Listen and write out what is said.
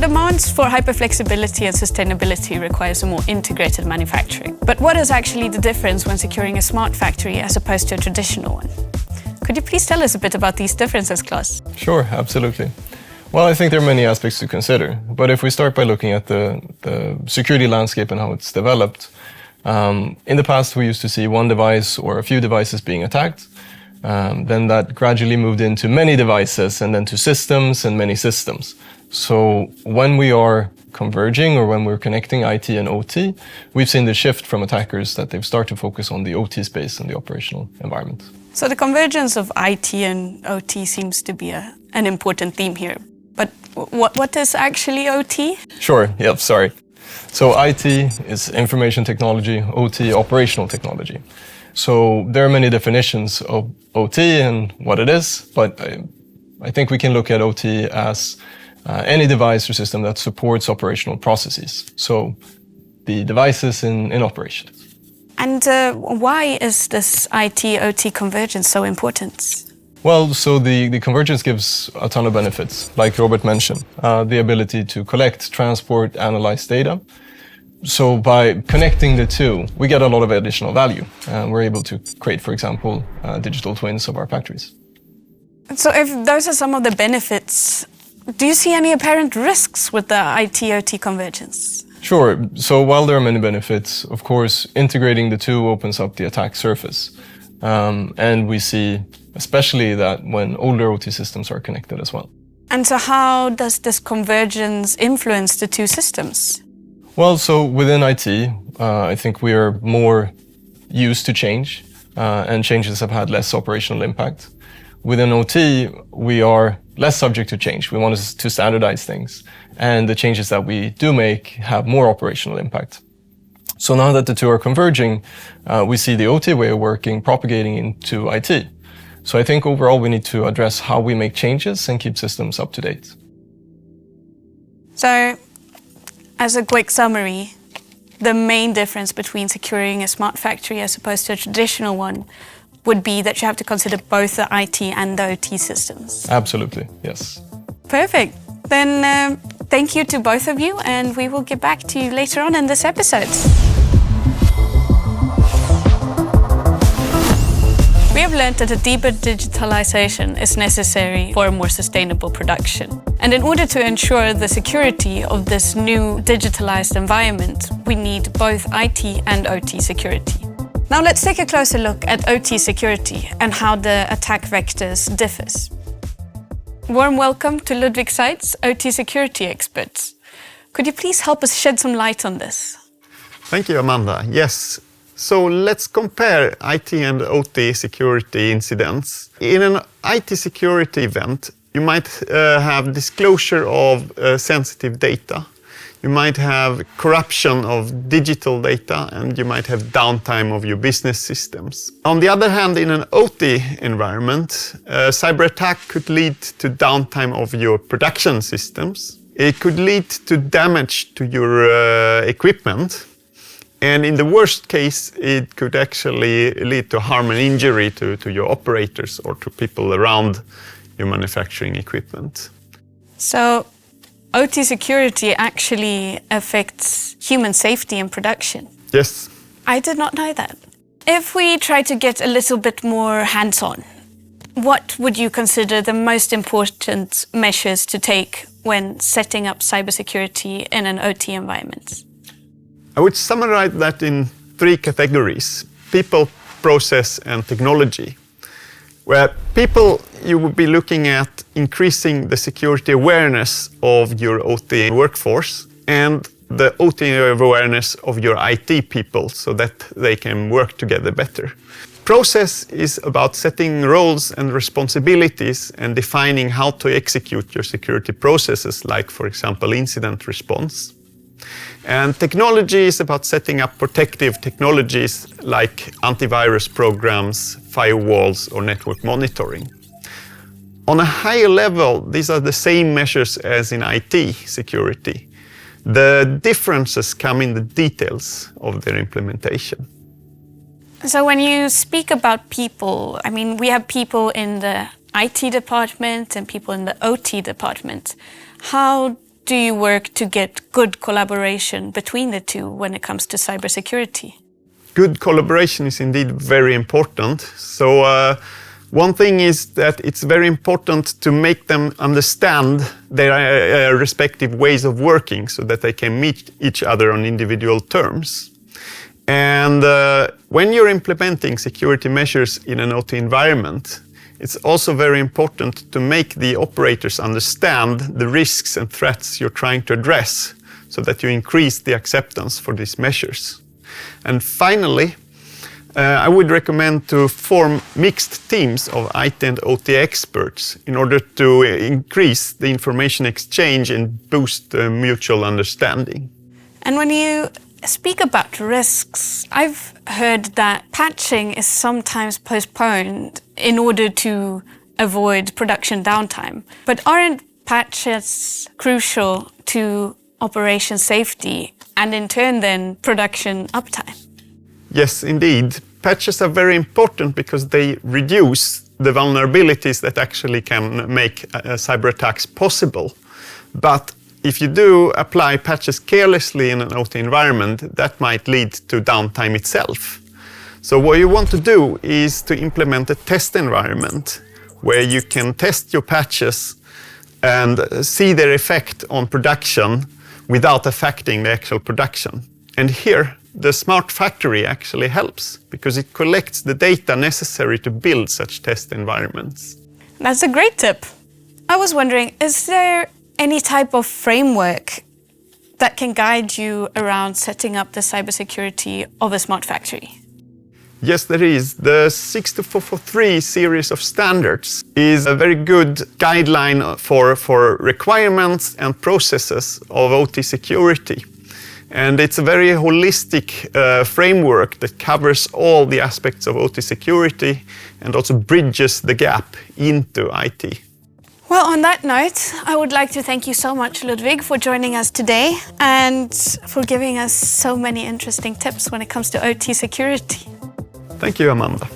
demands for hyperflexibility and sustainability requires a more integrated manufacturing. But what is actually the difference when securing a smart factory as opposed to a traditional one? Could you please tell us a bit about these differences, Klaus? Sure, absolutely. Well, I think there are many aspects to consider, but if we start by looking at the security landscape and how it's developed, in the past we used to see one device or a few devices being attacked. Then that gradually moved into many devices and then to systems and many systems. So when we are converging or when we're connecting IT and OT, we've seen the shift from attackers that they've started to focus on the OT space and the operational environment. So the convergence of IT and OT seems to be an important theme here. But what is actually OT? Sure, yep, sorry. So IT is information technology, OT operational technology. So there are many definitions of OT and what it is, but I think we can look at OT as any device or system that supports operational processes. So the devices in operation. And why is this IT-OT convergence so important? Well, so the convergence gives a ton of benefits, like Robert mentioned, the ability to collect, transport, analyze data. So by connecting the two, we get a lot of additional value. We're able to create, for example, digital twins of our factories. So if those are some of the benefits, do you see any apparent risks with the IT-OT convergence? Sure. So while there are many benefits, of course, integrating the two opens up the attack surface. And we see especially that when older OT systems are connected as well. And so how does this convergence influence the two systems? Well, so within IT, I think we are more used to change, and changes have had less operational impact. Within OT, we are less subject to change. We want to standardize things, and the changes that we do make have more operational impact. So now that the two are converging, we see the OT way of working propagating into IT. So I think overall we need to address how we make changes and keep systems up to date. So, as a quick summary, the main difference between securing a smart factory as opposed to a traditional one would be that you have to consider both the IT and the OT systems. Absolutely, yes. Perfect. Then thank you to both of you, and we will get back to you later on in this episode. We have learned that a deeper digitalization is necessary for a more sustainable production. And in order to ensure the security of this new digitalized environment, we need both IT and OT security. Now let's take a closer look at OT security and how the attack vectors differs. Warm welcome to Ludwig Seitz, OT security expert. Could you please help us shed some light on this? Thank you, Amanda. Yes. So let's compare IT and OT security incidents. In an IT security event, you might have disclosure of sensitive data. You might have corruption of digital data, and you might have downtime of your business systems. On the other hand, in an OT environment, a cyber attack could lead to downtime of your production systems. It could lead to damage to your equipment. And in the worst case, it could actually lead to harm and injury to your operators or to people around your manufacturing equipment. So, OT security actually affects human safety in production? Yes. I did not know that. If we try to get a little bit more hands-on, what would you consider the most important measures to take when setting up cybersecurity in an OT environment? I would summarize that in 3 categories: people, process, and technology. Where people, you would be looking at increasing the security awareness of your OT workforce and the OT awareness of your IT people so that they can work together better. Process is about setting roles and responsibilities and defining how to execute your security processes, like, for example, incident response. And technology is about setting up protective technologies like antivirus programs, firewalls, or network monitoring. On a higher level, these are the same measures as in IT security. The differences come in the details of their implementation. So when you speak about people, I mean, we have people in the IT department and people in the OT department. How do you work to get good collaboration between the two when it comes to cybersecurity? Good collaboration is indeed very important. So one thing is that it's very important to make them understand their respective ways of working so that they can meet each other on individual terms. And when you're implementing security measures in an OT environment, it's also very important to make the operators understand the risks and threats you're trying to address so that you increase the acceptance for these measures. And finally, I would recommend to form mixed teams of IT and OT experts in order to increase the information exchange and boost mutual understanding. And when you speak about risks, I've heard that patching is sometimes postponed in order to avoid production downtime. But aren't patches crucial to operation safety and in turn then production uptime? Yes, indeed. Patches are very important because they reduce the vulnerabilities that actually can make cyber attacks possible. But if you do apply patches carelessly in an OT environment, that might lead to downtime itself. So what you want to do is to implement a test environment where you can test your patches and see their effect on production without affecting the actual production. And here, the smart factory actually helps because it collects the data necessary to build such test environments. That's a great tip. I was wondering, is there any type of framework that can guide you around setting up the cybersecurity of a smart factory? Yes, there is. The 62443 series of standards is a very good guideline for requirements and processes of OT security. And it's a very holistic framework that covers all the aspects of OT security and also bridges the gap into IT. Well, on that note, I would like to thank you so much, Ludwig, for joining us today and for giving us so many interesting tips when it comes to OT security. Thank you, Amanda.